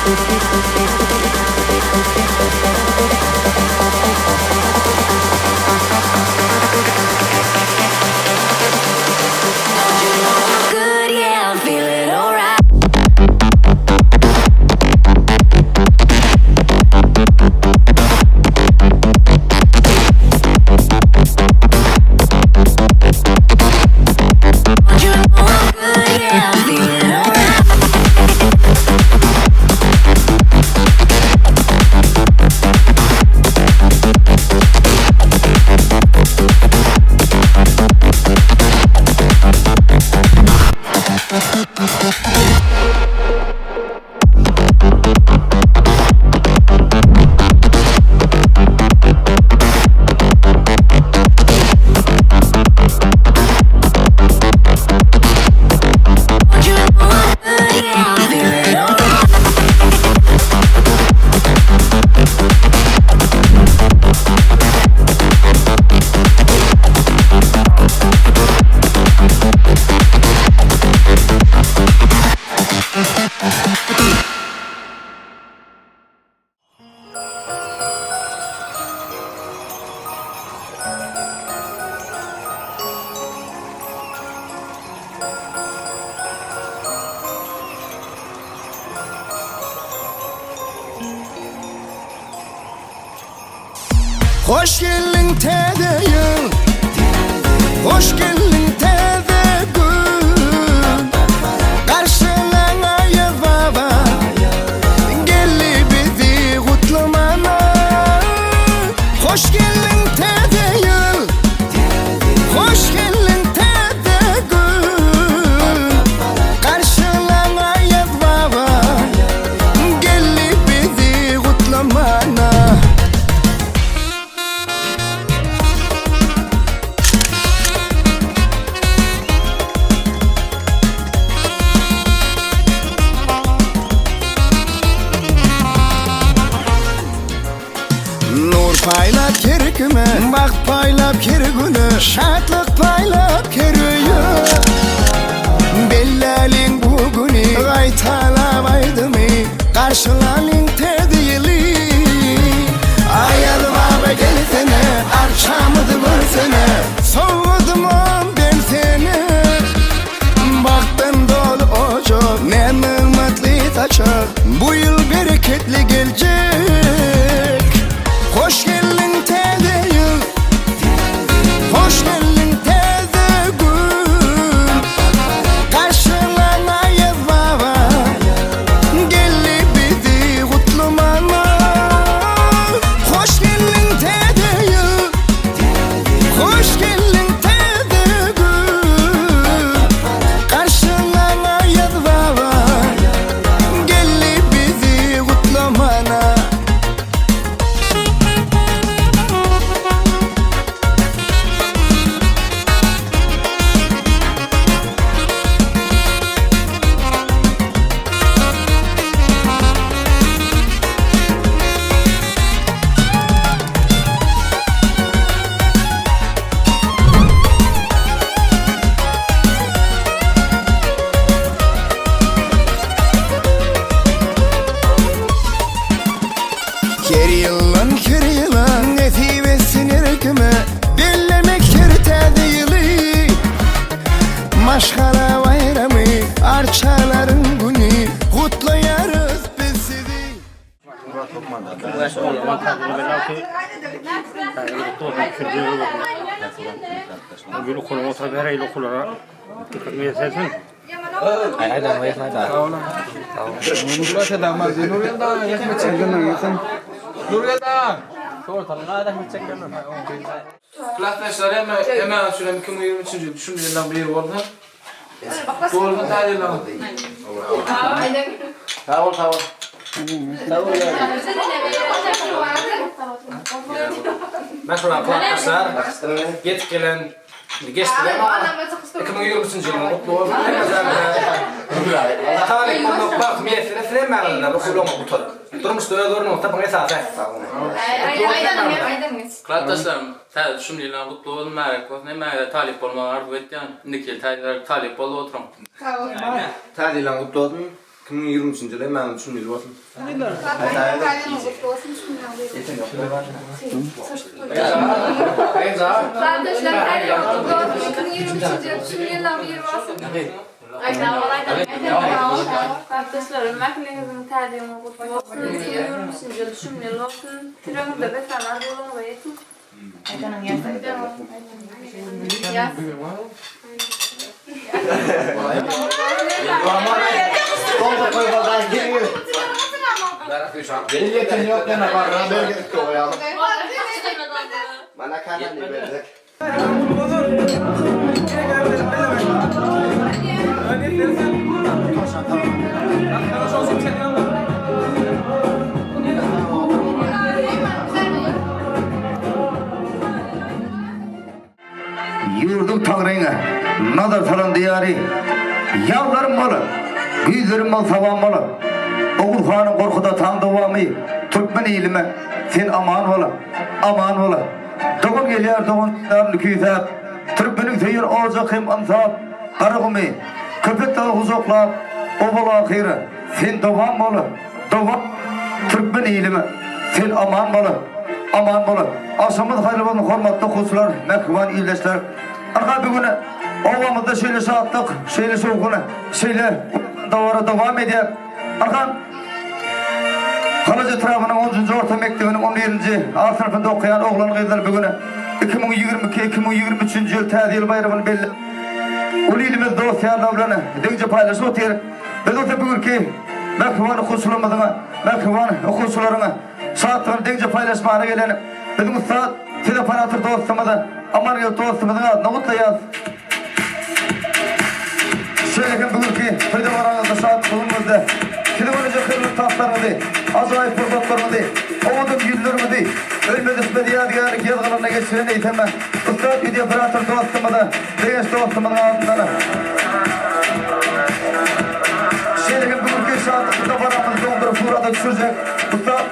Good, yeah, I'm feeling alright. You know I'm good, yeah, I'm feeling alright. You know I'm good, yeah, I'm feeling alright. Hoş geldin tede yıl, hoş geldin tede gün. Karşılana ya baba, gelli bizi kutlamana. Hoş geldin tede yıl, hoş geldin tede gün. Karşılana ya baba, gelli bizi kutlamana. Nur paylap kerkime, bak paylap kergünü, şatlık paylap kerüyü. Bellalin bugünü, gaytalap aydımı, karşılalın tediyeli. Ayal baba gelsene, akşamıdı versene, soğudum ben seni. Baktın dolu ocak, ne mıhmatlı taçak, bu yıl bereketli gelecek. Hoş geldin tede yıl, hoş geldin tede gün. Karşılana ya baba, gelli bizi kutlamana. Hoş geldin tede yıl, hoş geldin tede gün. Karşılana ya baba, gelli bizi kutlamana. Keri yılan netivesin erkime, bellemektir tede yılı. Maşkara bayramı, arçaların günü, kutlayarız biz sizi. Gülü kulağa otur ver eyle kulağa. Dikkat mi etsin? Aydan wayah nada. Nurullah sedang marzi Nurullah da ya me çekgen yakın. Nurullah. Sor tanına da hiç çekmiyor. Arkadaşlar hemen şöyle 2023. yıl düşündüğünden bir oldu. Doğru mu tane lan? Tamam. Merhaba arkadaşlar. Get gelen Geçtiler ama 2023 yılın mutlu olsun. Tane bunu bak miyesine frenlerle bu kulağıma tutar. Durmuştu öyle durmuyor. Tabii ne sahte. Arkadaşlarım, şimdi yıllar mutlu olun. Merak olsun. Merak talip olmalar arzu etti. Nikil talip olup oturun. Tadilan mutlu oldum. 2023 yılı hemen 3 yıl olsun. Arkadaşlarım, makinenizin tədiyini kutlu olsun. 2023 yıl şümleli olsun. Türümüzde besanlar yolunu ve yetin. Kolda koymadan geliyor. Milletin yok yana var. Haber gelip koyalım. Bana kanan verecek. Yurdum tağrına, nazar salan diyarı, yavlarım malı, güzlerim mal savan malı. Oğul hanım korkuda tam devamı, Türkmen ilime, sen aman ola, aman ola. Doğun geliyor, doğun darlı küysap, Türkmenin seyir olacak hem ansap, karıgımı, köpek dağı huzuklap, oğul ahire, sen devam ola, devam, Türkmen ilime, sen aman ola. Aman bola. Aşamız hayırlı hormatlı kurslar, mekvan ildeşler. Arka bir güne ovamızda şöyle saatlik, şöyle soğukuna, şöyle davara devam ediyor. Arka Kalaca tarafının 10. orta mektebinin 11. A sınıfında okuyan oğlan kızlar bugüne 2022-2023 yıl tədil bayramını belli. Ulu ilimiz dosyarlarını dengce paylaşıp otuyor. Biz olsa bugünkü mekvan kurslarımızına, mekvan kurslarına saatlerini dengce paylaşmaya gelelim. Bizim ustad size panatır dostumuza, aman yıl dostumuzun adına kutlayız. Şöyle bugünkü fayda varanızda saat bulunmazda. Size önce kırmızı taşlarınızı, acayip fırsatlarınızı, ovudum yüzlerinizi, ölmedis ve diyadgarlık yazgılarına geçiren eğitimle. Ustad video panatır dostumuza, değiş dostumuzun adına. Şöyle bugünkü saatinde varanımızı dondurup burada düşürecek. Ustad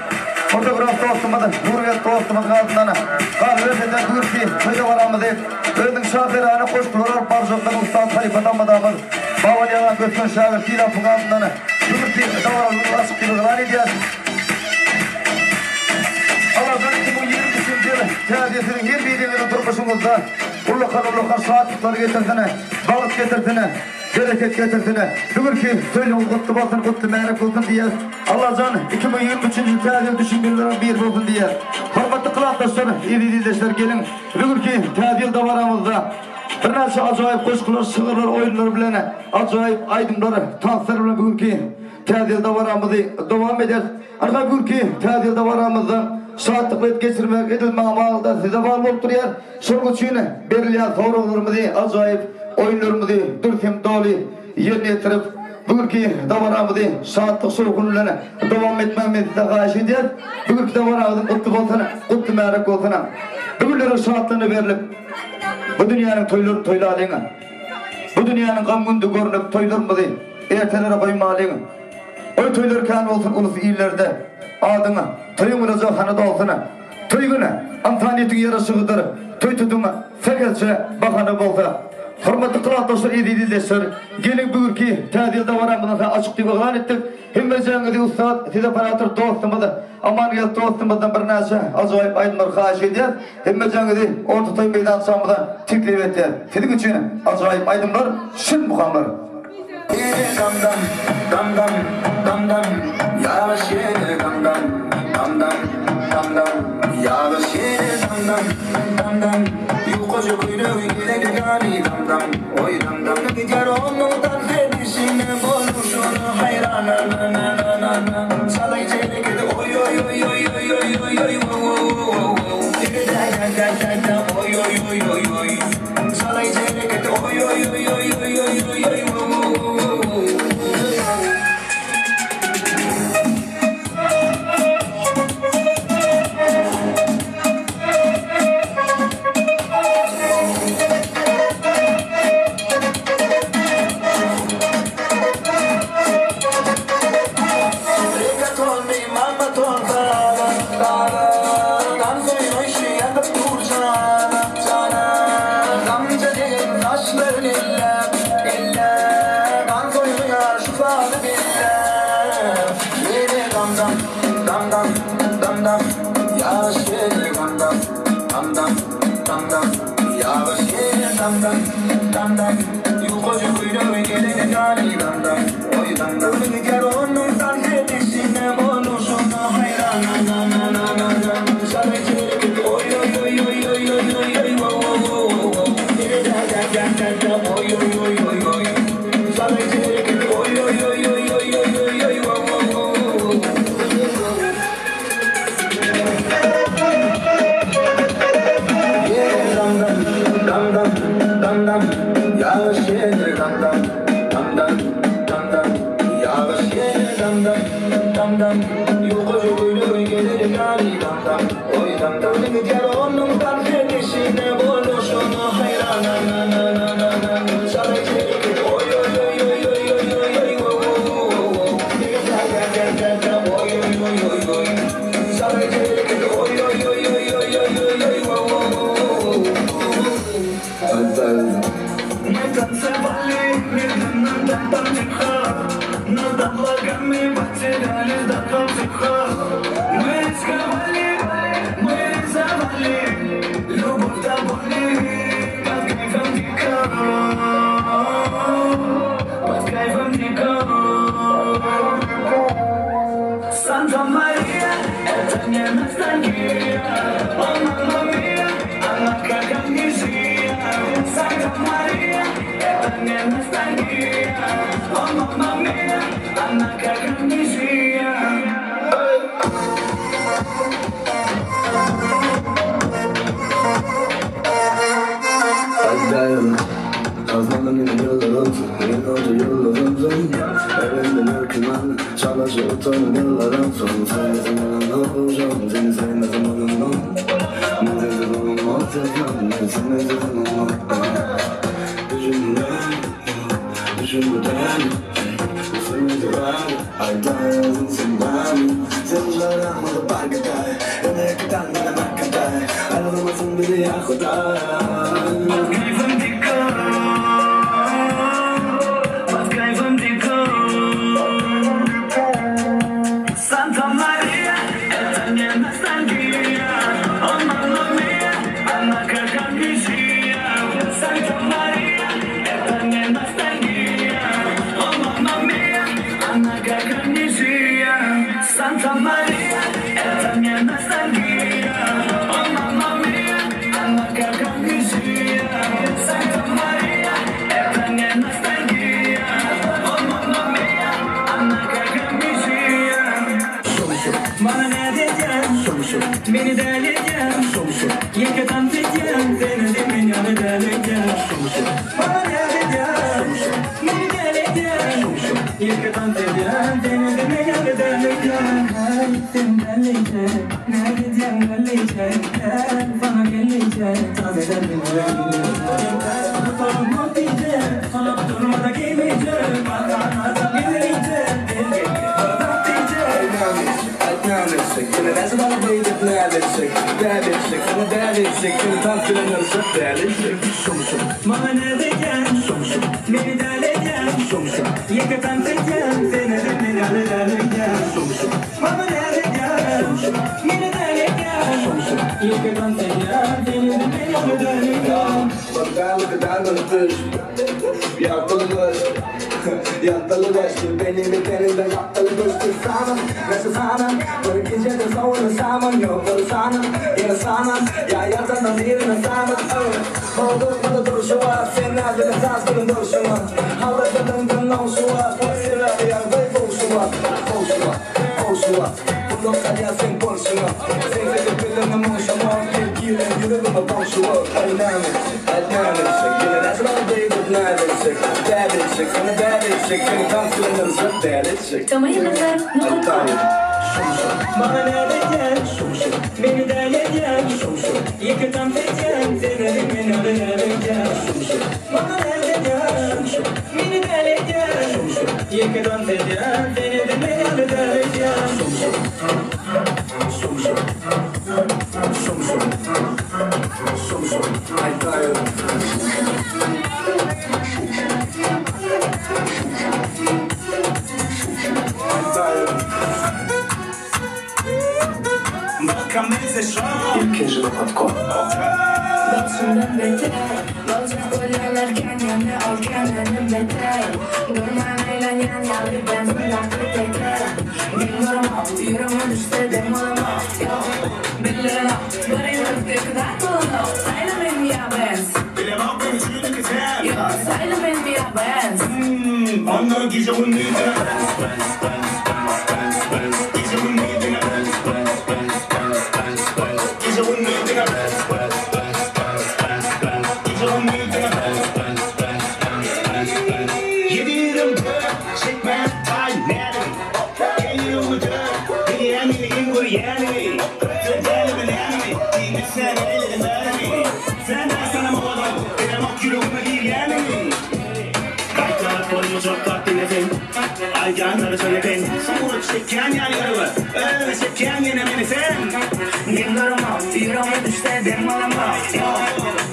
fotoğraf dostumuzun, hürriyet dostumuzun adına. Kahvesinden buyur ki, fayda varamızı, özün şahirane koştular, barcıktan ustad halifatanmadağımız. Bavalyalan göçmen şahir, kilafın adına. Buyur ki, davaralığın açık gibi gılan edeceğiz. Allah'ın 2023 yılı, teadiyesinin her bildiğinin durmuşumuzda, Ullukar saatlikleri getirsene, balık getirsene, bereket getirsene. Bugün ki söylüğün kutlu basın, kutlu meyrek olsun diye. Allah can 2023 yıl teadiyen düşünmelerden bir olsun diye. Hormatlı kılaktaşlar, iyi izleşler gelin. Bugün ki teadiyen davaramızda bir neyse acayip koşkular, sığırlar, oyunlar bilene, acayip aydınları, tanslar bile bugün ki teadiyen davaramızı devam eder. Arka bugün ki teadiyen davaramızda saatlik geçirmek edilme amalda size var olup duruyor. Şunun için belirleyen sorularımızı, acayip oyunlarımızı dürkem dolu yerine getirip bugünkü davaramızı saatlik sorukunlarına devam etmemizi de karşı ediyor. Bugünkü davaramızın kutlu olsana, kutlu merak olsana. Bugünlerin saatlerini verilip bu dünyanın toyları toylalığına, bu dünyanın kan günde görünüp toylarımızı ertelere koymalığına. O toylar kan olsun ulus illerde adına, toyun olacak hanıda olsana. Toy güne, amfaniyetin yarışıgıdır. Toy tutuma, fekelse bakanı bolsa. Hormatlı kılaktaşlar, iyi izleşler. Gelin bugünkü tədil davaramızdan açık diye ilan ettik. Himmecengidi ustad, size panatır dostumuzda, aman yıl dostumuzdan bir neyse acayip aydınlar karşı ediyor. Himmecengidi orta toy meydan samıdan teklif etti. Sizin için acayip aydınlar, şın muhamlar. Dam dam, dam dam, dam dam, yavaş yere dam dam, dam dam, dam dam, yavaş yere dam dam, dam dam. Yukoca kuyruğu yine gani dam dam, oy dam dam. Gider onundan hedişine boluşunu hayran na na na na na. Çalay çeyrek edi oy oy oy oy oy oy oy oy oy oy oy oy. Çalay çeyrek edi oy oy oy oy oy oy oy oy. dam dam dam dam yavaş gel dam dam dam dam dam dam yavaş gel dam dam dam dam yukarı kuyruğu gelene gari dam dam oy dam dam gel onun tarifesine oluşuna hayran na na na na na sana çelik oy oy oy oy oy oy oy oy wo wo wo wo oy oy oy oy oy sana çelik oy oy oy oy oy oy oy wo wo wo dam dam dam dam yavaş gel dam dam dam dam dam dam yavaş gel dam dam dam dam yukarı kuyruğu gelir gari dam dam oy dam dam gel onun tarifesine buluşuna hayran na na na na na sana çelik oy oy oy oy oy oy oy oy wo wo wo gel oy oy oy oy oy sana çelik oy oy oy oy oy oy oy oy wo wo Santa Maria, etania nostalgia, oh mamma mia, alla cagamiscia. Santa Maria, etania nostalgia, oh mamma mia, alla cagamiscia. Kazmanın yıllarım, senin önce yıllarım evinde mülkümen, çalışıyor tanım yıllarım son. Seni zamanla bulacağım, seni sevme zamanımdan. Ne dedi olmaz yazmam, ne seni dedim olmaz. Düşünmeden, seni duran, ayda yazın senden. Seni жарахмады бар гадай, yana yakıdan yana kadar. Ayrılmasın biri ya Худай. Santa Maria, etania nostalgia, oh mamma mia, alla cagamiscia. Santa Maria, etania nostalgia, oh mamma mia, alla cagamiscia. Santa Maria, etania nostalgia, oh mamma mia, alla cagamiscia. Santa Maria, etania nostalgia, oh mamma mia, alla cagamiscia. Bana ne diyeceksin, beni deleyeceksin, yakatan diyeceksin, seni de beni deleyeceksin. Bana ne diyeceksin, beni deleyeceksin, yakatan diyeceksin, seni de beni deleyeceksin. Gittim deleyeceksin, ne diyeceksin deleyeceksin, bana geleceksin, tazeden bilmeyeceksin. Tutalım diyeceksin, sana durmada giymeyeceksin, bakanlardan gideceksin, that's about the way that bad chick, I'm a bad chick, and the top feeling of the bad chick. Mama never can, maybe that again, you can take them, then Mama never can, maybe that again, you can take them, then But I look at that on the fish, yeah, full of lust. Yattalı başlı benim eterimde yattalı başlı sana Nasıl sana böyle gecede savunma saman yok böyle sana yine sana ya yatağından yerine sana Oldu bana duruşu var senin ağzına tasmanın duruşu var Havladan oluşu var Sıra ya ve boşu var Boşu var Bunu kadar sen boşu var Sen de bilmem boşu var Yürüdüm boşu var Dynamic That's all day with bad chick, I'm a bad chick, and I'm feeling of the bad chick. I'm tired. Bana ne diyeceksin, beni deleyeceksin, yıkıtan diyeceksin, seni beni deleyeceksin. Bana ne diyeceksin, beni deleyeceksin, yıkıtan diyeceksin, seni de beni deleyeceksin. I'm tired. I'm tired. Başımdan beter Bolacak olanlarken yana al kendini beter Durman eylen yan yalı ben zırlaklı tekrar Bilmiyorum yüreğime düşse dem olamam Yok bilirim Bari yürüktü kadar dolanam Sayla benim ya benz Yok sayla benim ya benz Ondan gece unnuydu Aycanları söyledin Soğuk çeken yayları Öyle çeken yine beni sen Bilmiyorum yüreğime düşse dem olamam Yok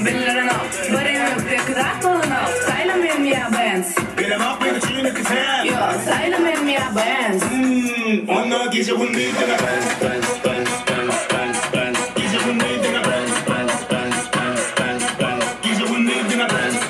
bilirim Bari yürüktü kadar dolanam Sayla benim ya benz Bile bak beni çiğne kısen Yok sayla benim ya benz Ondan gece unnuydu Gece unnuydu Gece unnuydu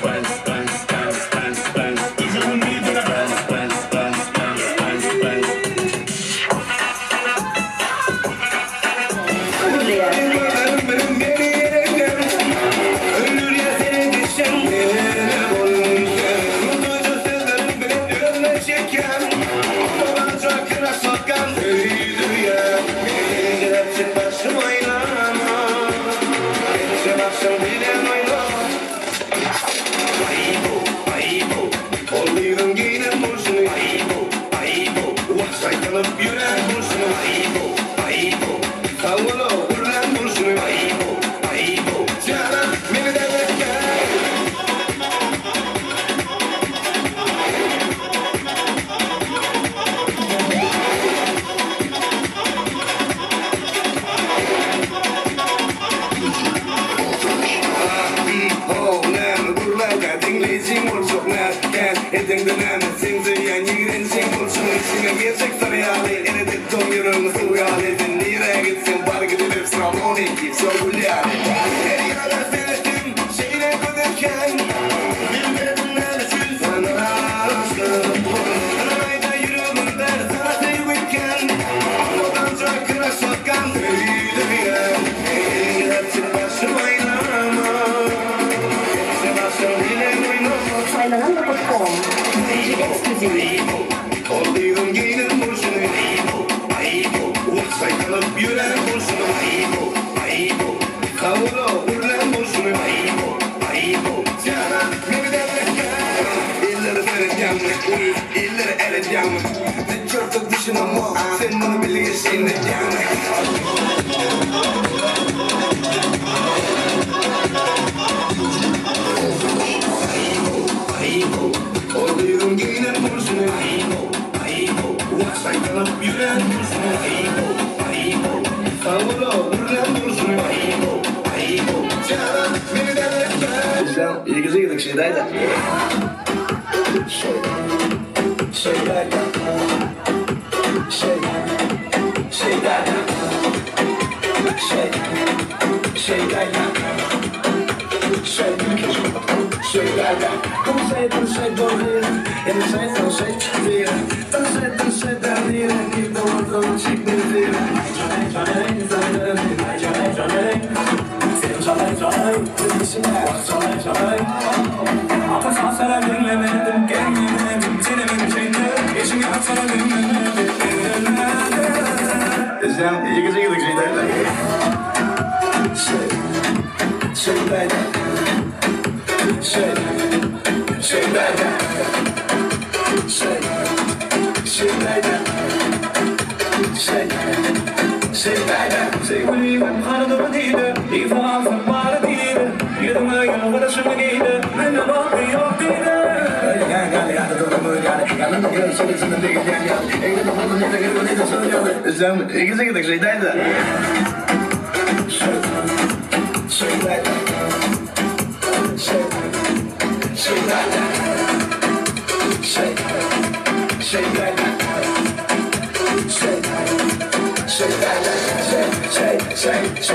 İşte git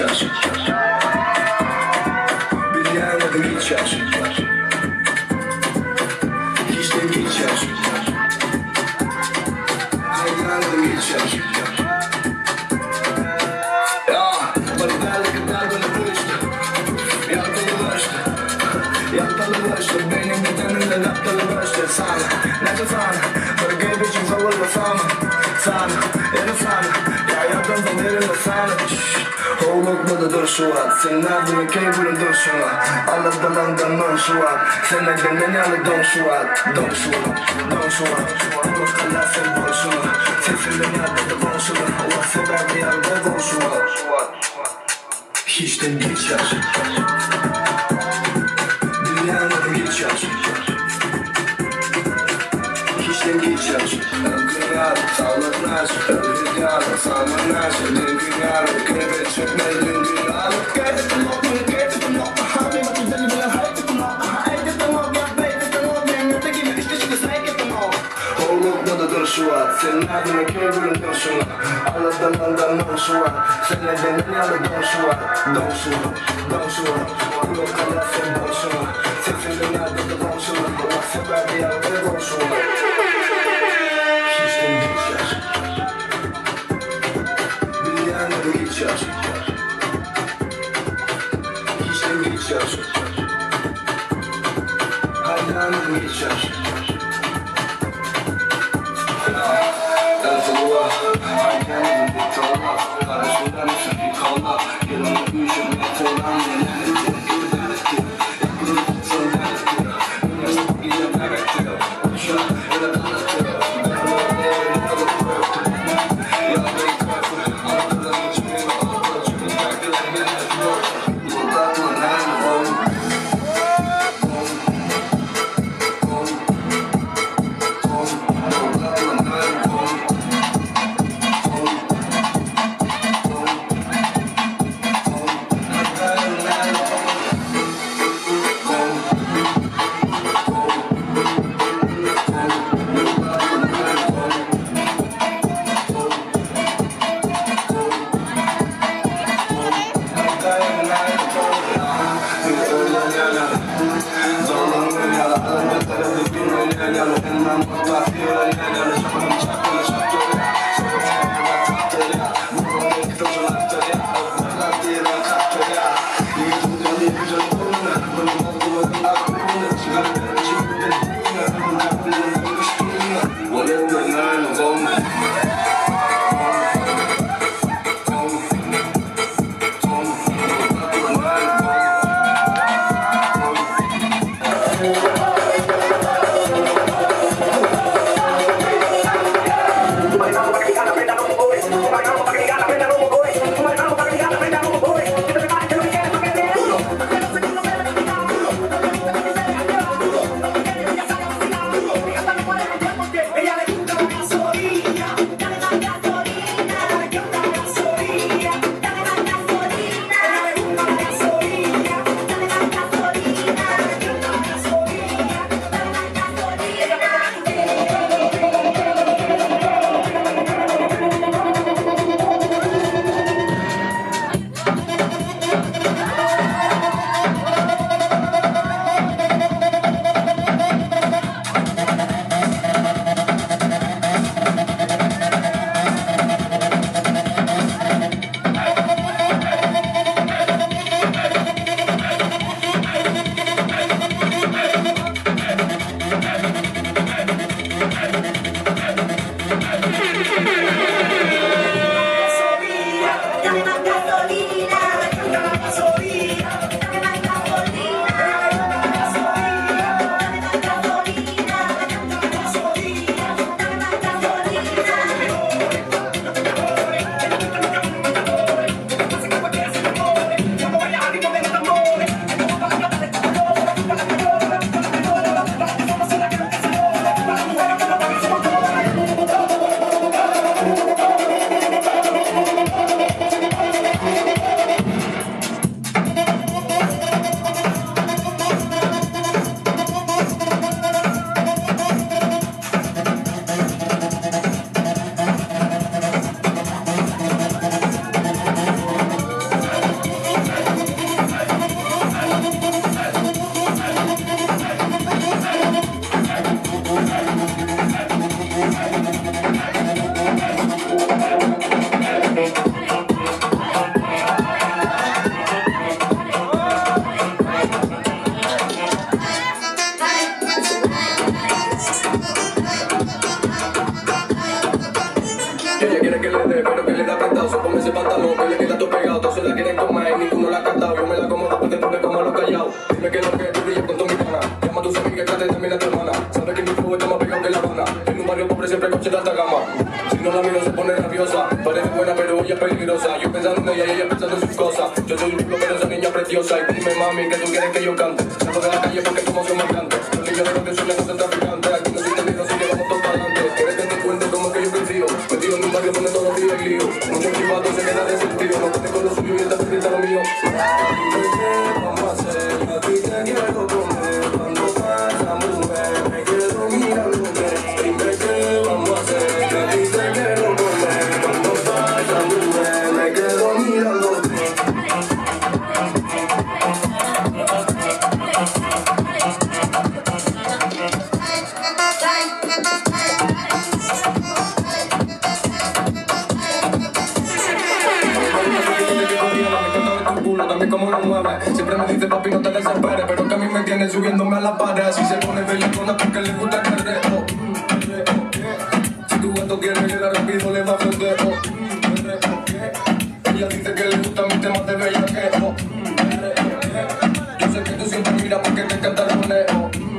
yaş. Bilmeyemedim hiç yaş. İşte git yaş. Bilmeyemedim hiç yaş. Ya, bana derli kadar bana buluştu. Yaptalılaştı, benim bedenimde yaptalılaştı. Sana, nece sana, bana gelbecim zavurla sana, yeni sana, ya yaptığımda nerede sana. Oğlukmadı dur şu an, senin ardını keyfini dur şu an. Allah'tan andan non şu an, sen neden beni alı don şu an. Allah Allah sen bol şu an, sesinden yerde bon şu an. Allah sebebi yerde bon şu an. Hiçten geç yaş. Bilmeyemedim hiç yaş. Hiçten geç yaş. Dünyada sağlıklar, dünyada sağlıklar. Dünyada kıyafet çökmez dünyada. Gerçekten lokma, harbi maçı deli bile hareket lokma. Erkekten ol, ya beyketten ol, yanında gibi işte şimdi sayketten ol. Oğlukmadı dur şu an, senin ardına keyfini dur şu an. Allah'tan andan non şu an, sen neden beni alı don şu an. Don şu an, Allah Allah sen bol şu an. Sesinden yerde bon şu an, Allah sebebi yerde bon şu an. Hiçten geç yaş. Bilmeyemedim hiç yaş. Hiçten geç yaş. Hayranım hiç yaş. Deltalıva, hayranım bir tala. Karışmadan bir kalla. Yanımda büyüşüm bir teylan. Yenildi, güldetti. Yapılıp son denetti. Üniversite gidip emetti. Şu an öyle anlattı. que trate también a tu hermana. Sabe que mi flow está más pegado que La Habana. En un barrio pobre siempre coche de alta gama. Si no la miro se pone nerviosa. Parece buena pero ella es peligrosa. Yo pensando en ella y ella pensando en sus cosas. Yo soy un culo pero esa niña preciosa. Y dime mami que tú quieres que yo cante. Salgo de la calle porque tu emoción me encanta. Los niños de los que suelen ser traficantes. Aquí no soy entendido así que vamos todos para adelante. Quieres que te cuente cómo es que yo confío. Metido en un barrio donde todos los días hay lío. Muchos privados se quedan de sentido. No te con lo suyo y esta frente lo mío. Vamos a hacer, a ti te quiero comer. Cuando pasa mujer, me quedo mirándote. Dime qué vamos a hacer, a ti te quiero comer. Cuando pasa mujer, me quedo mirándote. También como lo mueve. Siempre me dice papi no te desesperes, pero que a mí me tiene subiéndome a la pared. Si se pone bellacona porque le gusta el perreo. Si tu gato quiere llegar rápido le va a prender. Ella dice que le gustan mis temas de bellaqueo. Yo sé que tú siempre miras porque te encanta el roneo. Dime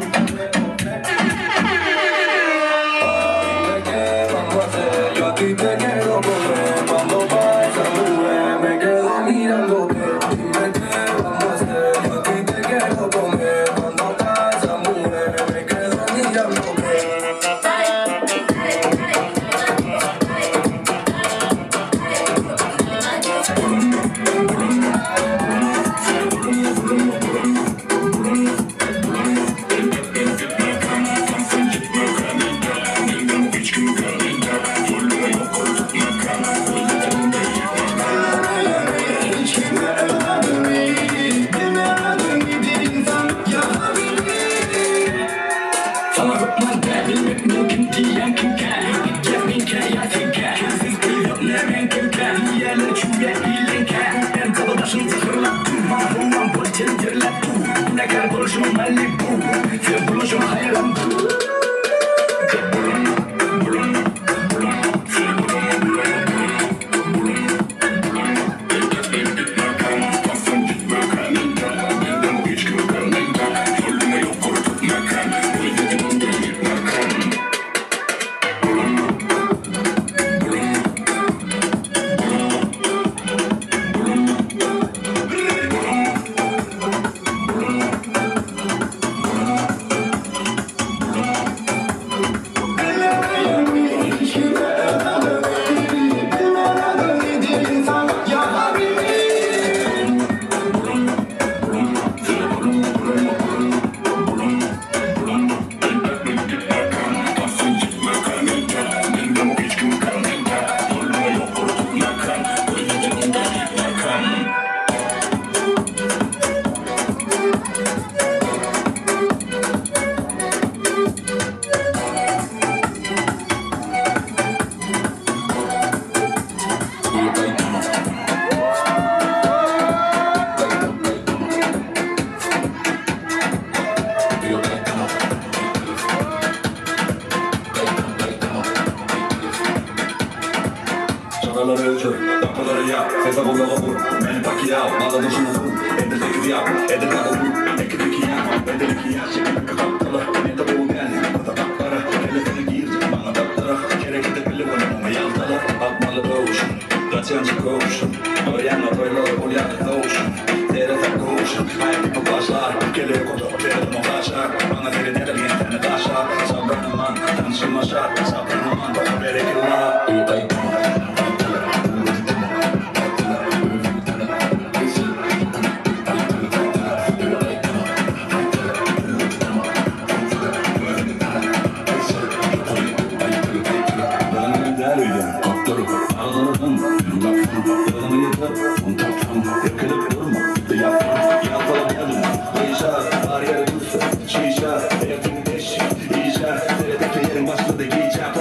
qué vamos a hacer, yo a ti te quiero comer. Cuando pasa mujer me quedo mirándote. Dime qué vamos a hacer, yo a ti te quiero comer. Cuando pasa mujer me quedo mirándote. Şakaları ölçür, dakikaları yap, hesap olarak vur. Beni pakiye al, ağladım şunu vur. Edildeki yap, edilmedi vur. Ekideki yap, bedeli yap. Şekilde kaptalı, ne de bu geldi. Patakaklara, kelefini gir, bana tatlara. Gerek edip bile oynamama yazdalı. Atmalı doğuşun, kaçancı koğuşun. Öğrenme böyle uyanık doğuşun. Terete koğuşun, hayat başlar. Geliyor kodu, verelim o taşlar. Bana verin edelim yentene taşlar. Sabranman, tanışılma şart. Sabranman, bana berekillah. Şişe, hayatın beşi, işe, teredeki yerin başladı giyeceğim.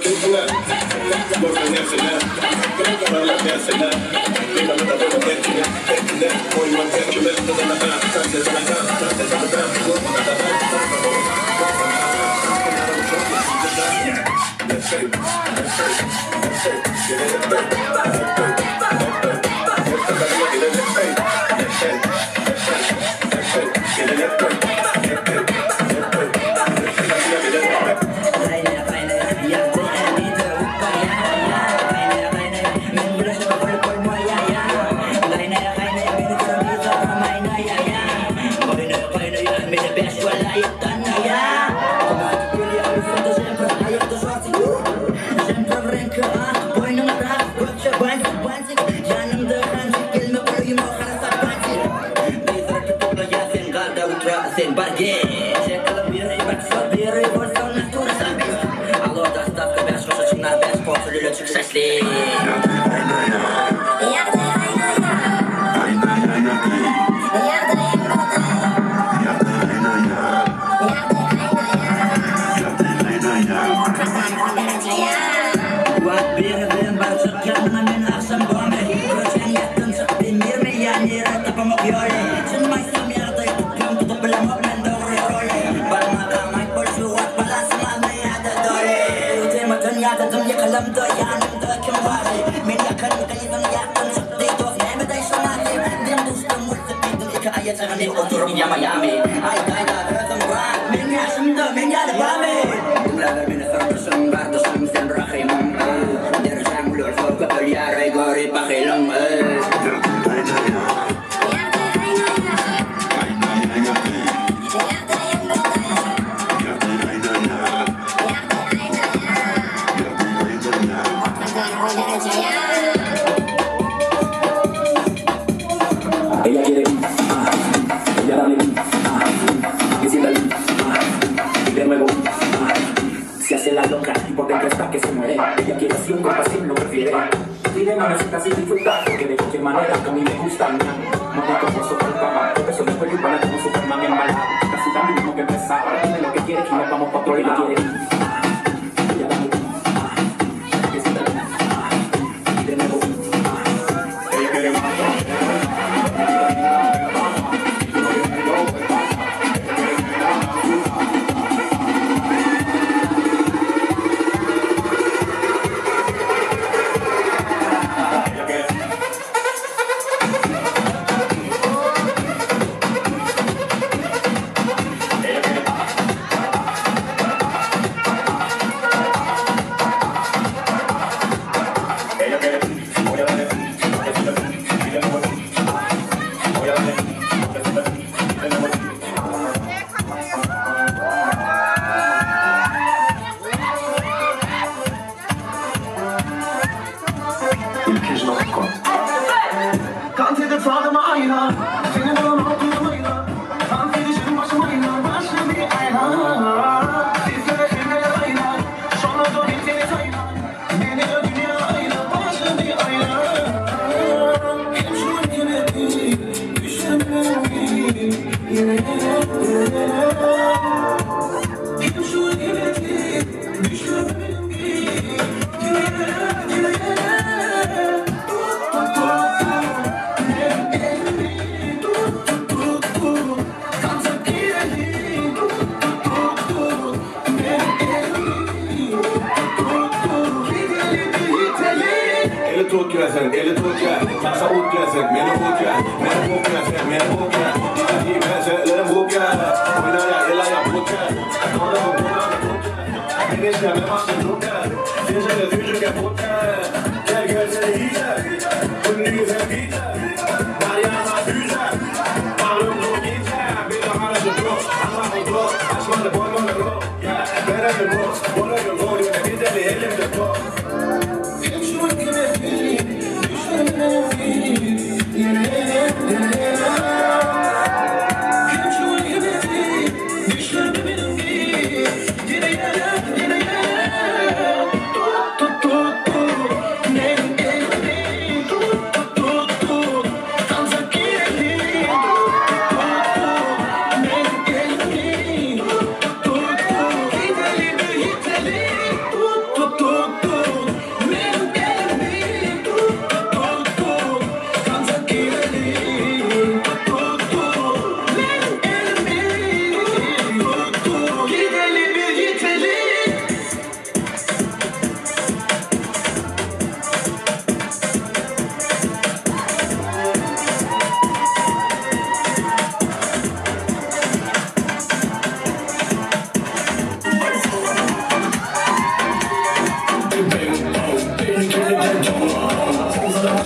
Take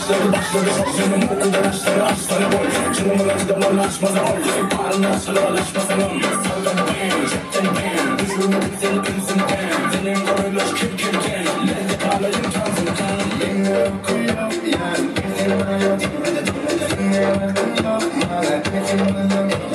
başladı başladı Sazyanım okulda yaşları açları boy Canımın acı damarını açmaz oy Bağrını açları alışmasın Saldan ben cepten ben Düşürme seni kimsin ben Senin koyulaş kim kimken Lezze parlayın kansın kan Beni okuyor yan Senin hayatın Senin hayatın yok Mağla Senin hayatın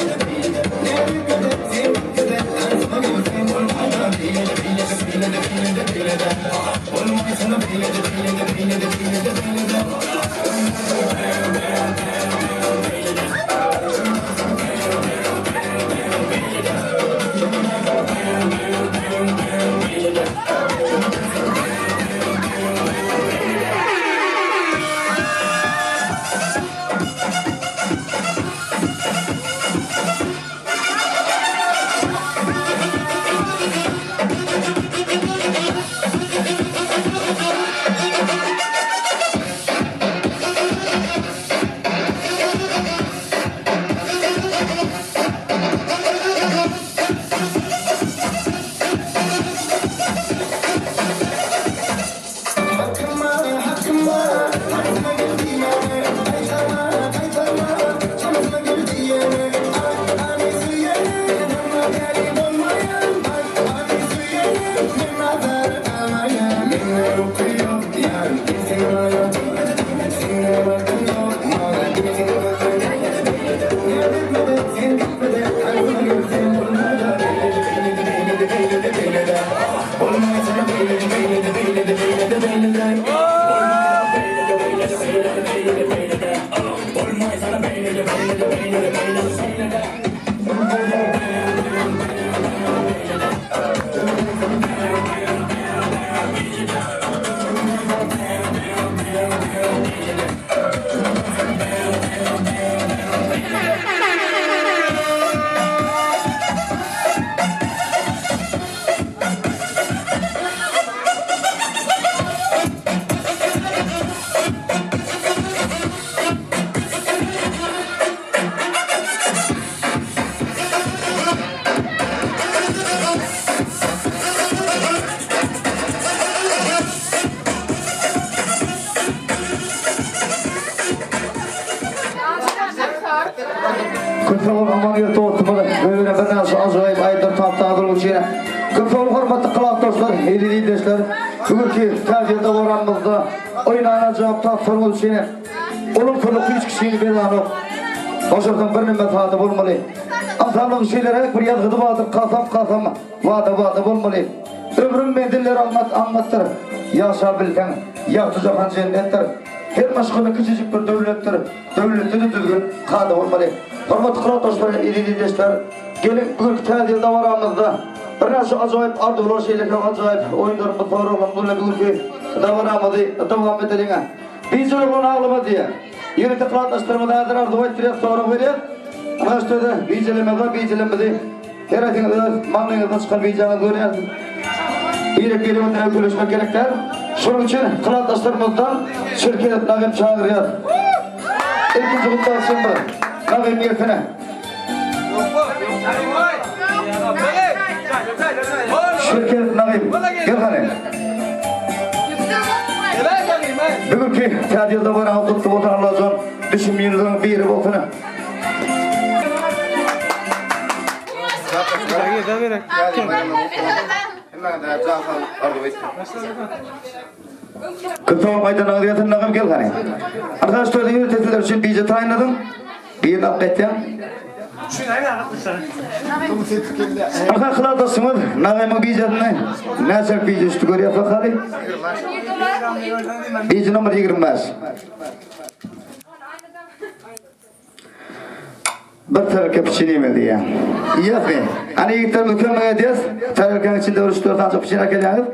Kırpavul amaliyatı oturmalı. Böyle bir nasıl azayıp aydır taptadır uçuyla. Kırpavul hormatlı kılak dostlar, eylili deşler. Bugünkü tercihde oranımızda oynanacak taptırımız uçuyla. Onun kılık 3 kişinin belanı. Başardan bir nimet adı bulmalı. Atanlık şeylere bir yazgıdı vardır. Kasam vadı bulmalı. Ömrüm mendiller anlattır. Yaşa bilden, yaktıcakan cennettir. Her maşkını küçücük bir devlettir. Devleti de düzgün kadı olmalı. Hormatlı kılak dostlar, eylili deşler. Gelin bugünkü tercihde varamızda. Bir nasıl acayip ardılar şeylerle acayip oyunlarımız programımız bununla bugünkü davaramızı devam edelim. Biz öyle bunu ağlama diye. Yeni tıklatlaştırmada hazır arzu ettirek sonra veriyor. Başta bicelemedi. Her ayetinde mağlınızdan çıkan bicanı görüyor. İyilek geri öndüre görüşmek gerekler. Şunun için tıklatlaştırmazdan şirket nagim çağırıyor. İkinci kutlasın mı? Nagim niyetine. Şirket nagim. Gel hani. Bugünkü tadilde var kutlu olsun Allah'ın düşünmeyenlerin biri olsun. Kırpavul maydana ağrıyatın nağım gel hani. Arkadaşlar da yürütetiler için bize tayinladım. Bir dakika ettim. Arka kılardasınız, nağımı bizatını nasıl bizi üstü görüyor fakari? Bizi numara 25. Bir tarafı pişireyim ya. İyi mi? Hani ilkler mükemmel ediyoruz. Tarafın içinde oruç 4 tane çok pişirer geliyoruz.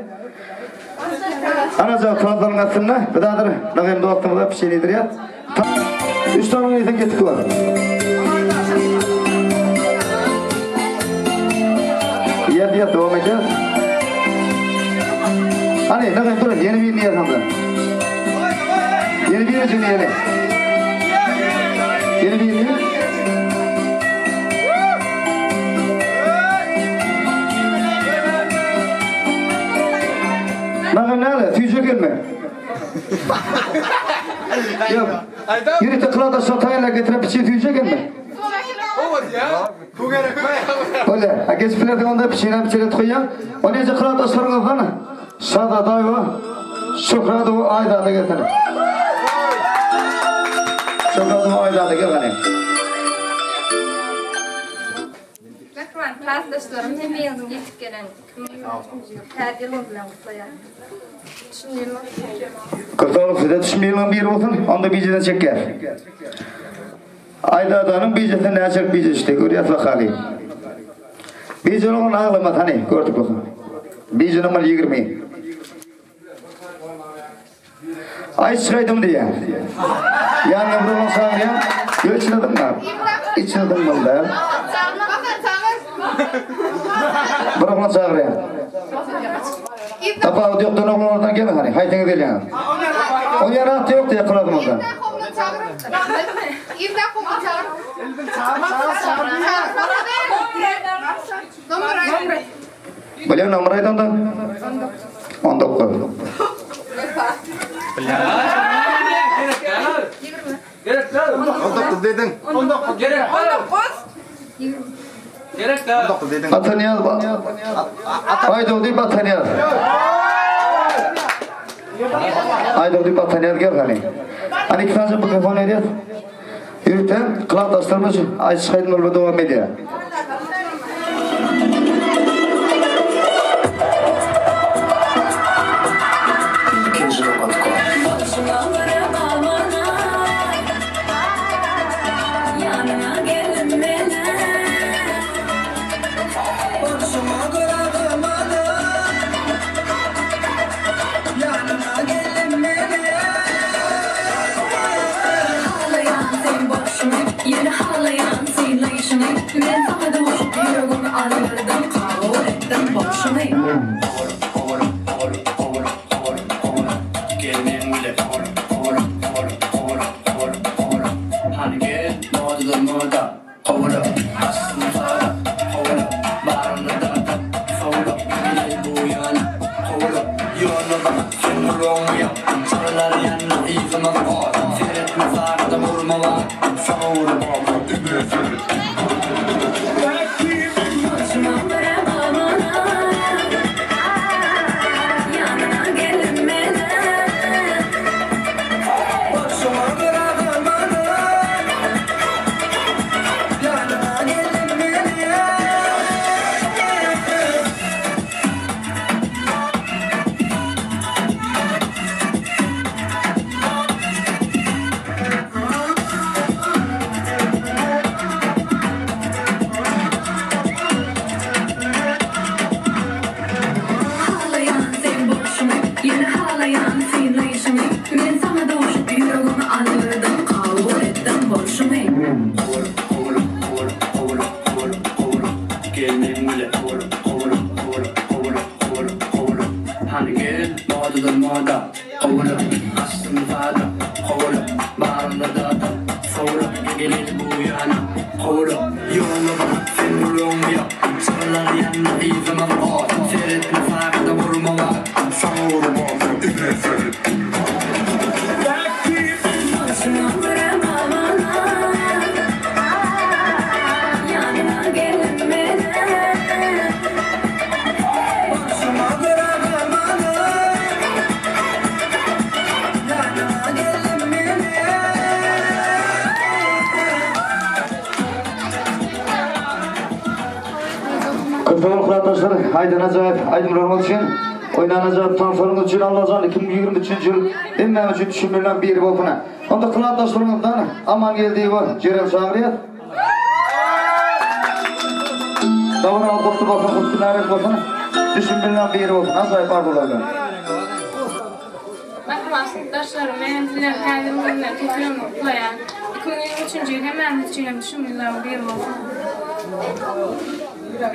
Anacığım kanatların altında bir daha da nağım doğaktığımda pişirilir ya. 3 tane neyden getik var. Yer devam ediyor. Hani nağım durun yeni bir niyet hamda. Yeni bir için yeni. Yeni bir niyet. Nağım nerede? Tüyecek gelme. Yok. Yürü tıkla satayla getirip bir şey diyecek mi? Öyle. Geçipilerde onda bir şeyler koyuyor. O neyse kıla sorunuz bana. Sada dayı Şükrada o ayda da getirin. Şükrada o ayda da getirin. Bakman klassdaşlarım hem yazın yetip gelen her yıl bilen kutlayan. Şimdi Kırtalık size düşmeyelim bir olsun, onda biceden çeker. Aydadanın biceden ne açık bice işte, görüyoruz bakalım. Bicen onun ağlamaz hani, gördük olsun. Bicen numara 20. Ay çıkaydım diye. Yanına vurulun sağlayan, ölçüledim mi? İçiledim mi da? Bırakın çağırıyor. Tapağı yoktan oğlum oradan gelin hani. Haytını değil yani. O yarattı yok diye kıladım ondan. Biliyor numaraydı ondan? 19. dedin. 19 gerek. Gerek de. Ataniyaz bak. Haydi o değil Ataniyaz. Haydi o değil Ataniyaz gel hani. Hani iki tane bu telefon ediyor. Yürüten kılav taşlarımız ay çıkaydım orada devam ediyor. Yine halayan sıylayışını ben sana da hoş yüreğimi ağrılardan kavur ettim boşunu. Hani gel moda moda kovula aslında fara kovula barını da kovula gel bu yana kovula yoluna bak seni romya sarılar yanına izime var seyretme sarıda vurma var savur baba übürsün Aydınacak, aydınlanmak için, oynanacak transferiniz için Allah'ın 2023 yıl dinleme için düşünülen bir bakına. Onda kılavdaşlarımızdan aman geldiği var, Cerel Çağrı'ya. Davran al bakın, kutlunaret bakın, düşünülen bir bakına sahip arzulardan. Bakın arkadaşlarım, ben diler kendimden tekrar kutlayan 2023 yıl hemen için düşünülen bir bakına.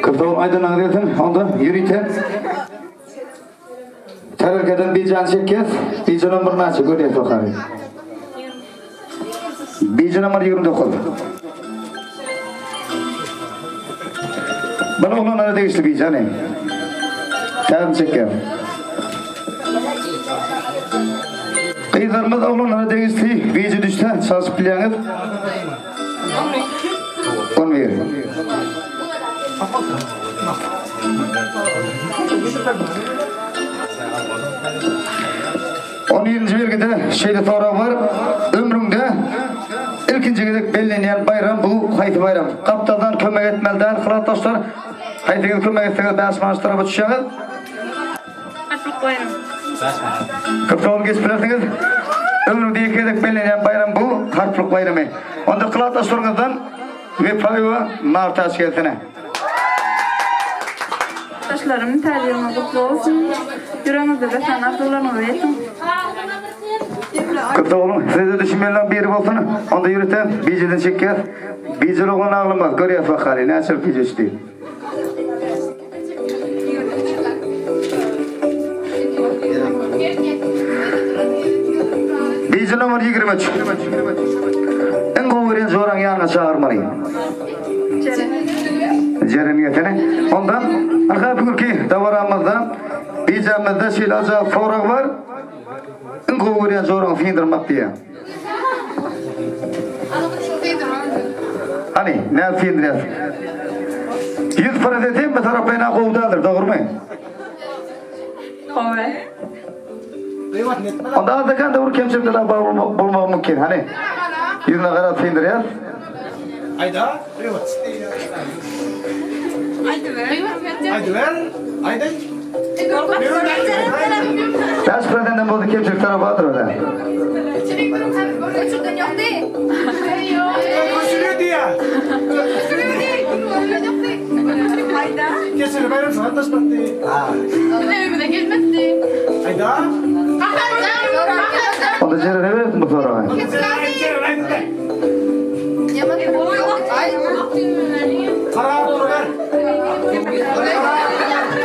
Kırtağım aydın ağrıyatın, ondan yürüyten. Terörkeden bir can çekkez, bir can ömrünü açık, öyle sokarı. Bir can ömrü 29. Bana onun arada geçti bir canı. Terör çekker. Kıyılarımız oğlanlara degizli bizi düştü çalışıp bileğiniz. 11. On 7. belgide şeyde sorak var. Ömrümde ilkinci gidip belirlenen bayram bu hayti bayram. Kaptaldan kömek etmelidir. Kılavuzlar haytiga kömek etseniz başmanız tarafa düşeceğiz. Hartlık bayram. Kaptalın geçip bilersiniz. Ömrümde gidip belirlenen bayram bu hartlık bayramı. Onda kılavuzlarınızdan ve payı marta askerdine. Taşlarımın tercihine kutlu olsun. Yüreğinizde vatan arzularını verin. Kıpta oğlum, size düşünmeyen bir yeri olsun. Onda yürüten, biciden çeker. Bicil oğlun ağlamaz, görüyor fakari. Ne açıl bici işte. Bicil numar 23. En kovuren zoran yanına çağırmalıyım. Cereniyetine. Ondan, arka bugünkü davaramızda, bicamızda şilaca forak var. En kovuren zoran findirmak diye. Hani, ne findiriyaz? 100 para dedim, bir tarafına kovdadır, doğru mu? Kove. Onda azdakan doğru kemçimden bulmak mümkün, hani? 100 kadar findiriyaz. Ayda? Kaç paradan buldu kemçim tarafa atır o da. Onda cere ne verirsin bu soruğa?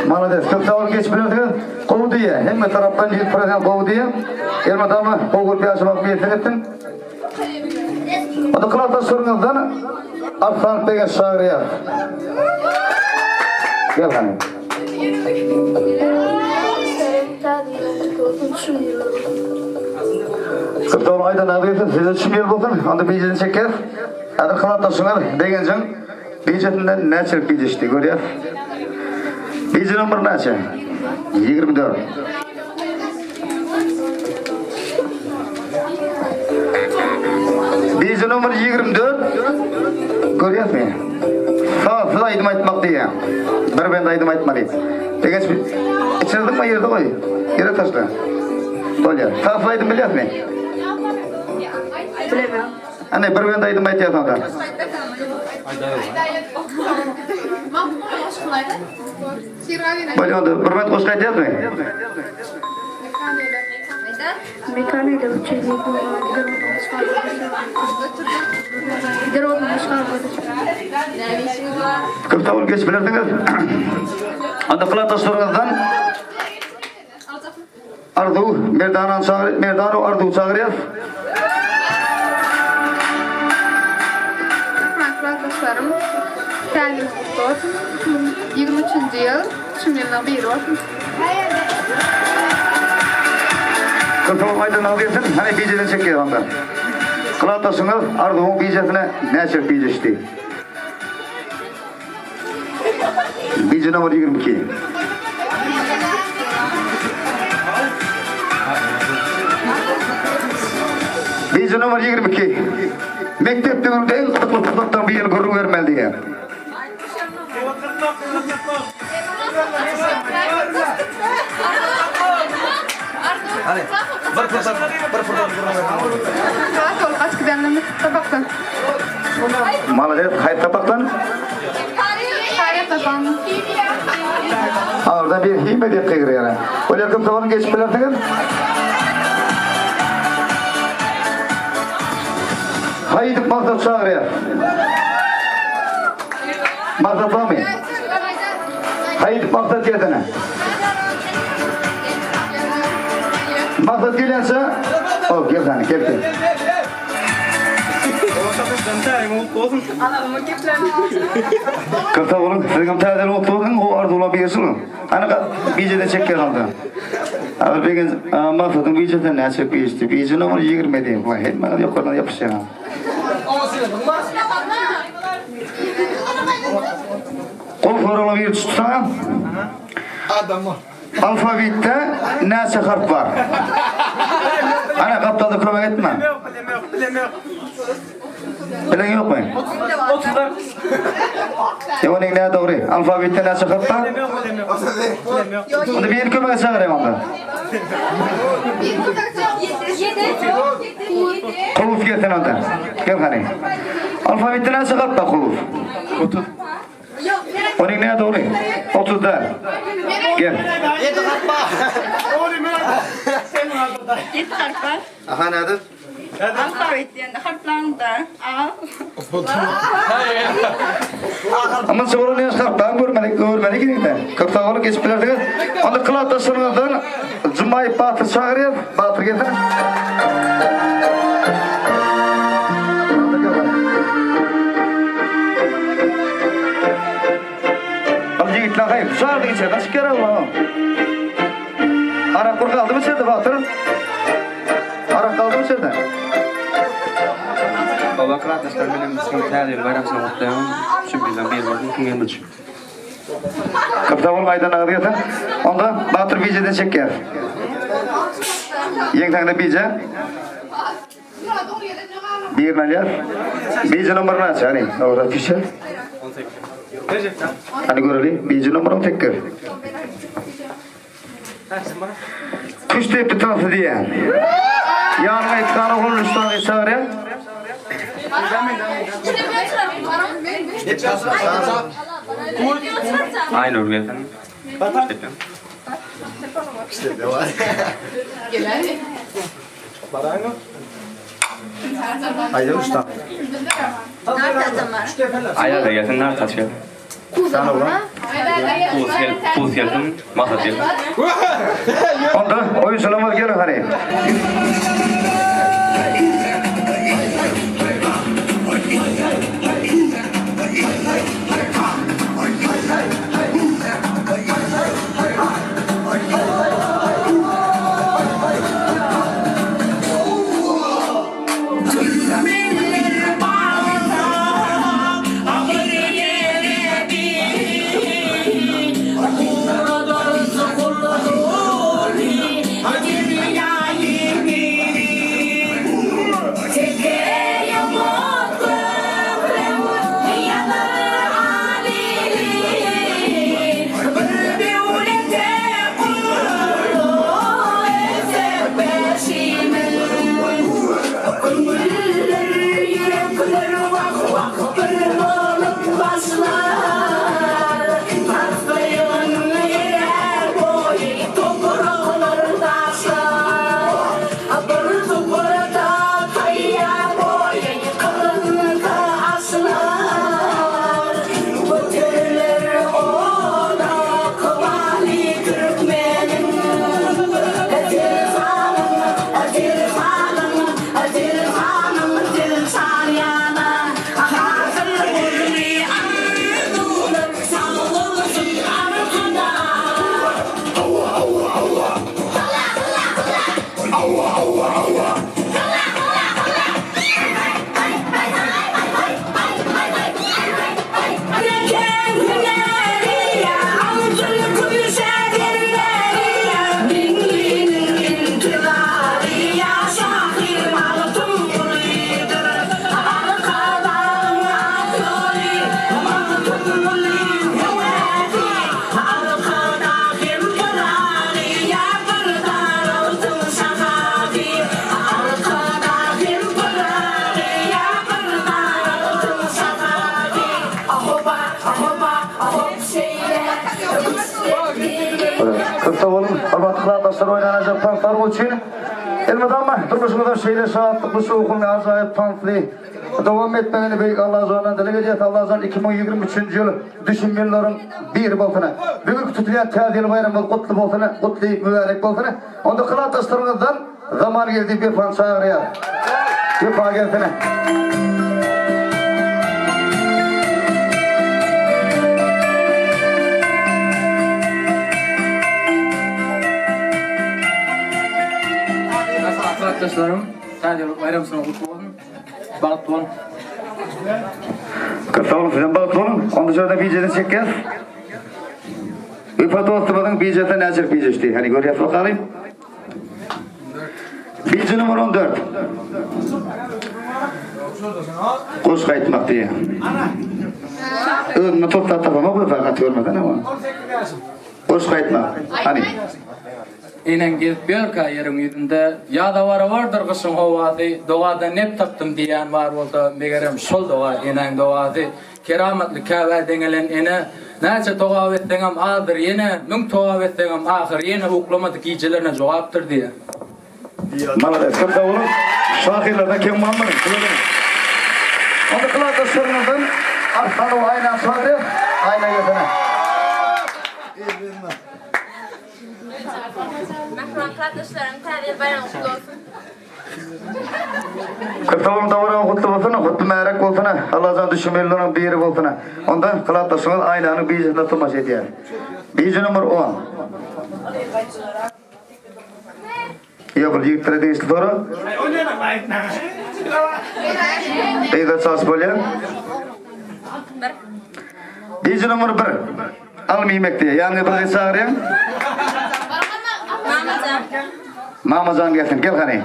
Malades, köpte ol geç biliyorsunuz. Kovu diye, hem de taraftan 100 paradan kovu diye. Elma dama, kovu bir aşamak bir yetenettin. O da kılavuzda sorunuzdan Arfan Bey'e çağırıyor. Gel hani. Köpte ol aydan ağlıyorsun, size düşünmüyor olsun. Onda biyeceğini çeker. Adı kılavuzda sunar, degencan. Biyeceğinden ne çırp biyece işte, görüyor. Biyece numara ne çırp? 24. Biyece numara 24. Görüyor musun? Sağ aydım aytmak diye. Bir ben de aydım aytmalı. Degeç bir. İçerdik mi yerde koy? Yere taşla. Dolya. Sağ aydım biliyor musun? Bilemem. Hani bir ben de aydım aytıyorsan da. Böyle oldu. Bir ben koşka aytıyorsun mu? Mekaniğe de uçayım. Gider olmamış kalmadı. Köpte ol geç bilirsiniz. Anda kılavuzda sorunuzdan Ardu, Merdanu Ardu çağırıyor. Arkadaşlarım, tercihiniz kutlu olsun. 23. yıl, şimdi yıldan bir olsun. Köpte ol aydan ağlıyorsun. Hani biyeceğini çekiyor ondan. Kılavuzda sunuyor. Ardu'nun biyeceğine ne çırp biyece işte. Biyece numara 22. Biyece numara 22. Mektepte önünde en kutlu tutuktan bir yıl gurur vermeli diye. Hadi. Bir fırsat. Kaç gidenlerimiz tabaktan. Malades, hayır tabaktan. Hayır tabağını. Orada bir hime diye kıyır yani. Öyle köpte olun geçip bilirsiniz. Haydi maksat çağırıyor. Maksat var mı? Haydi maksat yedene. Maksat gelense, o gel hani gel. Köpte olun, sizin tadil mutlu olun, o arzu olabiliyorsun. Hani biyece de çekiyor kaldı. Abi begin mafsadın büyüceden ne açık büyücü. Büyücü numara 20 diyeyim. Vay hem bana yukarıdan yapışacağım. Kol forunu bir tutsam. Adamı. Alfabette neçe harf var? Ana kaptadı kömek etme. Bilemiyorum. Bilen yok mu? 30'lar. Onun ne doğru? Alfabette neçe harf var? Onu bir kömek çağırayım onda. Kuluf getin onda. Gel hani. Alfabette neçe harf var kuluf? 30. Onun ne doğru? 30'da. Gel. 7 harf var. Aha nedir? Ama sonra ne yapar? Ben görmedik gideyim de. Kapta onu geçip bilerdik. Onu kılat taşırmadan Cuma'yı Batır çağırıyor. Batır getir. Al yigitler hayır. Çağırdı içeri. Kaç kere Allah'ım. Arak kur kaldı mı içeride Batır? Arak kaldı mı içeride? Baba arkadaşlar benim bizim tarihi bayramsına mutluyum. Sürprizden bir vardı. Kim gelmiş? Kapta olmaydan ağrıyordun. Onda Batır Bice'den çek gel. Yeng tane Bice. Bir milyar. Bice numarını aç. Hani orada fişe. Hani görelim. Bice numarını tekrar. Kuş tepki tarafı diye. Yanına etkanı olun üstüne çağırıyor. Aynı ürün efendim. İşte de var. Haydi usta. Ayar da gelsin, nerede taşıyor? Sana ulan. Puz gelsin, masa gelsin. Onda oyuncular gelin hani. oynanacak tanklar için elmadanma durmuşumuzda şeyle saatlik bu soğukun acayip tanklı devam etmeni büyük Allah azından dile gecet Allah azından 2023 yıl düşünmelerin bir boltuna bugün tutulan tadil bayramı kutlu boltuna kutlu mübarek boltuna onda kılataslarımızdan zaman geldi bir pan çağırıyor bir pan geltine Arkadaşlarım, tadil bayramsına kutlu olun. Bağıtlı olun. Sağ olun, sizden bağıtlı olun. Ondan sonra da BJ'den çekeceğiz. Üfat Oğuz'un BJ'den Necir BJ'di. Hani görüyoruz bakalım. BJ numar 14. Koş kayıtmak diye. Önüne topla tapama bu fakat görmeden ama. Koş kayıtmak. Hani? Inen gelip belka yerim yüzünde ya da vardır kışın havada doğada nep taptım diyen var oldu megerem sol doğa inen doğada kerametli kâve dengelen ine nece doğa vettingem adır yine mün doğa vettingem ahir yine huklamadık giyicilerine cevaptır diye. Malades, kırda olun. Şahirlerden kim var mı? Onu kılar dostlarımızın arkanı o aynen sonra aynen yazana. Arkadaşlarım tadil bayramı kutlu olsun. Kırtalım davara kutlu olsun, kutlu merak olsun. Allah'tan düşmelerinin bir yeri olsun. Ondan kılar dostlarımız aynen bir yüzünde tutmaş ediyor. BJ numar 10. Ya bu yıktırı değişti sonra. Beyza sas bolya. BJ numar 1. Almaymak diye. Yani bir çağırayım. Mamacan gelsin. Gel hani.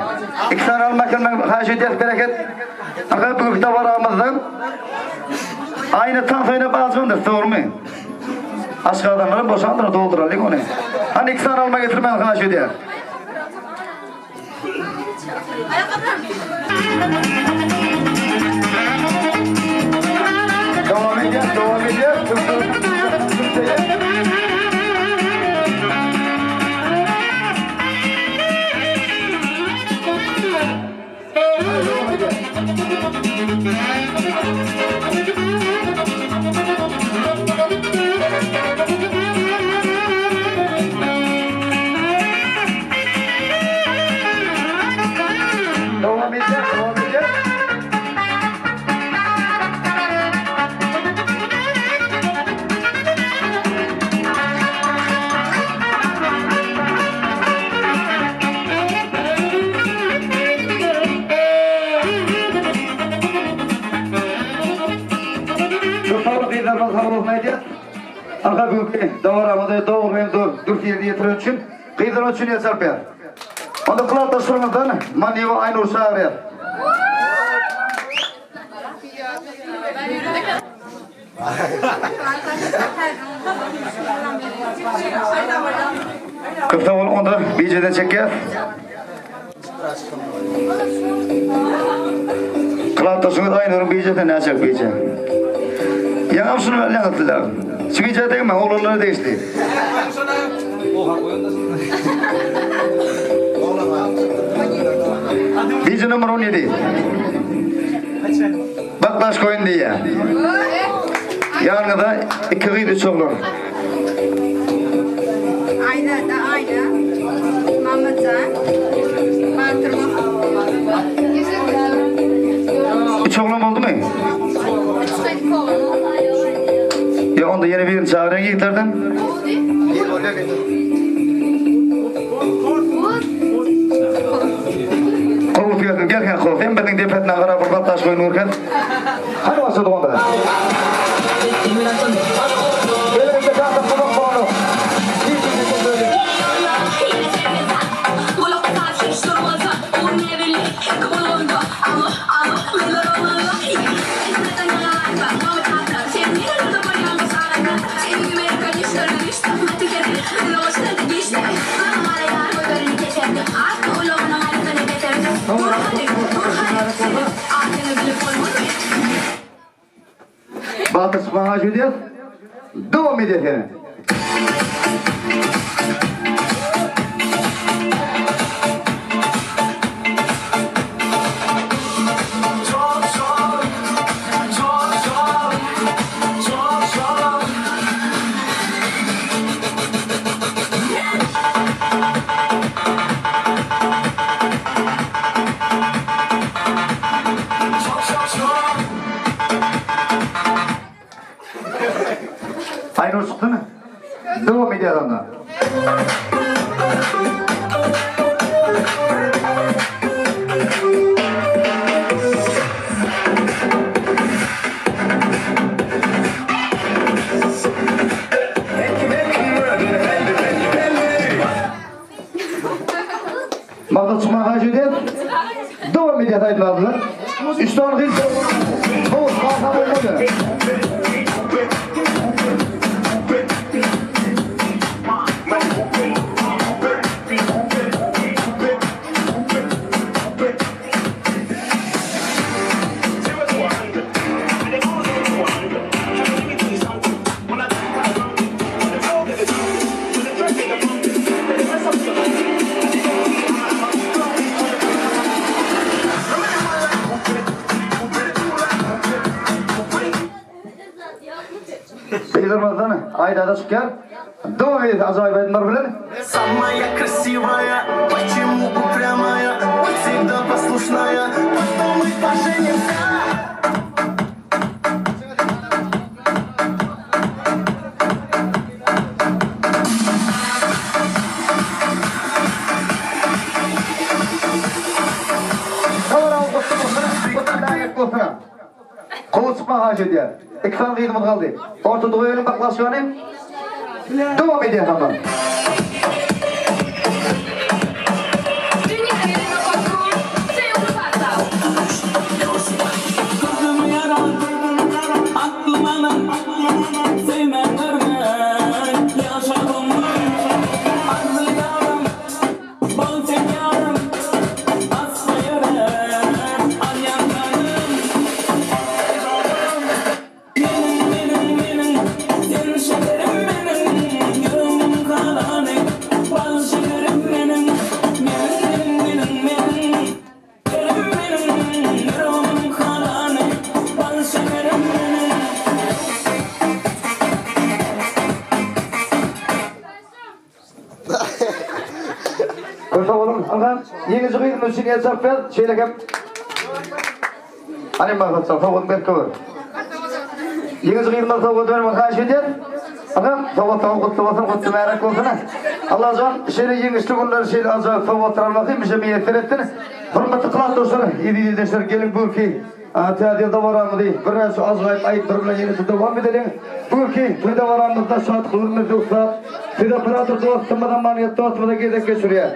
İki tane almakın haşi edeceğiz bereket. Fakat bu davarağımızdan aynı tanfayla bazındır. Doğru mu? Aşk adamları boşandırır, dolduralım onu. Hani iki tane alma getirmeyen haşi edeceğiz. Devam edeceğiz, devam edeceğiz. Devam edeceğiz, devam edeceğiz. Arka büyükleri davaramadı doğurmayın dur yerine yetirin için kıydıran için yeter be. Onu kılar taşlarımızdan maneva aynı olsa arayar. Kıpta ol onda BJ'den çeker. Kılar taşlarımız aynı BJ'den ne açacak BJ? Yanım şunu verle anlattılar. Çıkınca değil mi? Oğlanları değişti. BJ numara 17. Baklaş koyun diye. Yanında da iki kıydı çoğulur. Aynen da aynen. Mamacan. Batırma. Üç oğlum oldu mu? Ya onda yeni birini çağırın yiğitlerden. Kolu fiyatı gelken kolu. Hem benim depetine kadar bir battaş koyun vurken. Hadi başladı onda. Elimizde kaldı kulak bağlı. Batı sıkmağa gidiyoruz. Devam ediyoruz yani. Aynur çıktı mı? Devam ediyor adamlar. ediyat aydılardılar. Üstan kıyız. Kovuz kalkan olmadı. Beylermazdan ayda da çıkar. Devam edin acayip aydınlar bilen. Самая красивая, почему упрямая, всегда послушная, потом мы поженимся. Kovuşma hacı diye. İkfal kıyımız kaldı. Ortada koyalım baklasyonu. Devam edin tamam. Koşa oğlum, anam, yenici kıydım için yazap ver, şeyle kem. Annem bakıp sağ, soğuk bir kıvır. Yenici kıydım soğuk dönümün kaç ediyor. Anam, soğuk kutlu merak olsun. Allah can, şeyle yenişli günler, şeyle azal soğuk oturalım, bize miyetler ettiniz. Hürmetli kılan dostları, iyi deşler, gelin bu ki. Tadilde varamı değil, biraz azgayıp ayıptırımla yenisi devam edelim. Bu ki, bu da varamızda saat kılırımız yoksa, size pıratır dostumdan maniyet dostumda gezek geçiriyor.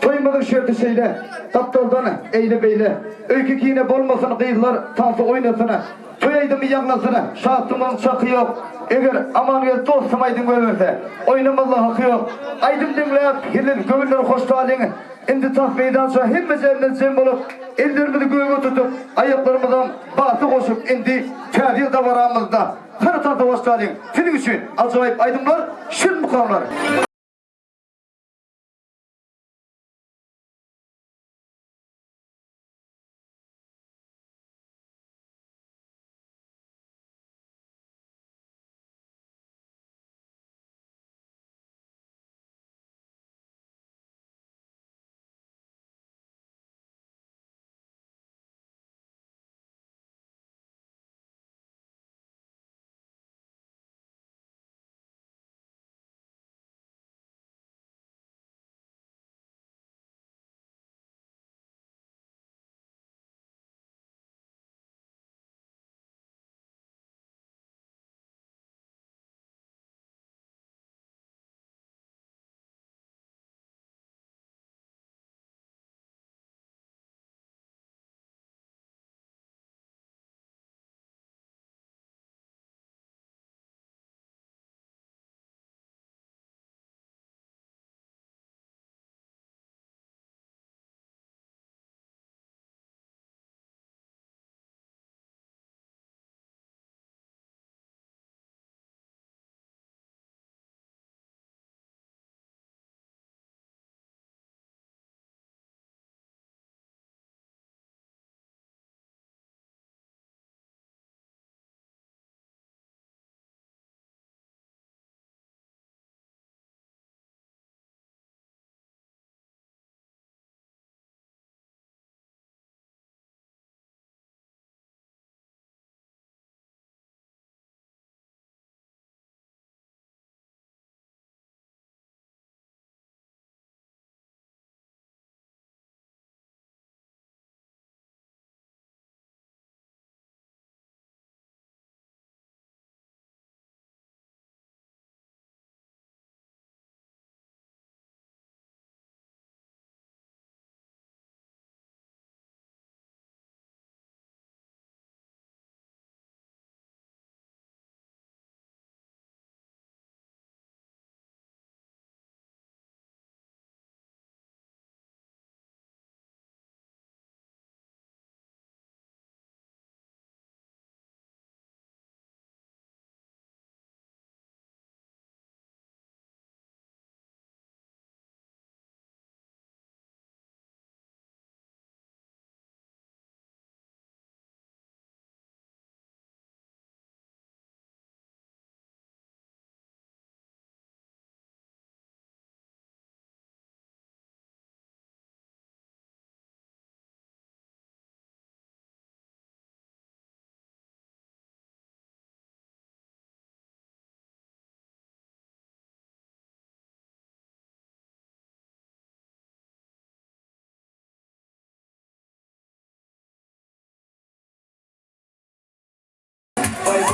Toymadık şerdi şeyle, taptoldan eyle beyle, öykü ki yine bolmasın kıyılar, tansı oynasına, toyaydım bir yanlasına, şahtımın çakı yok. Eğer amaniyet dostum aydın görürse, oynamalı hakkı yok. Aydın dinleyip, hilin gönüller hoştu halini. Indi taf meydansa hemmez elinden sen bulup, ellerimizi göğe tutup, ayaklarımızdan batı koşup indi tadil davaramızda. Her tarafta hoştu halin. Senin için acayip aydınlar, şir mukamlar.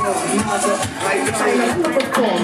Saymadan da kutkom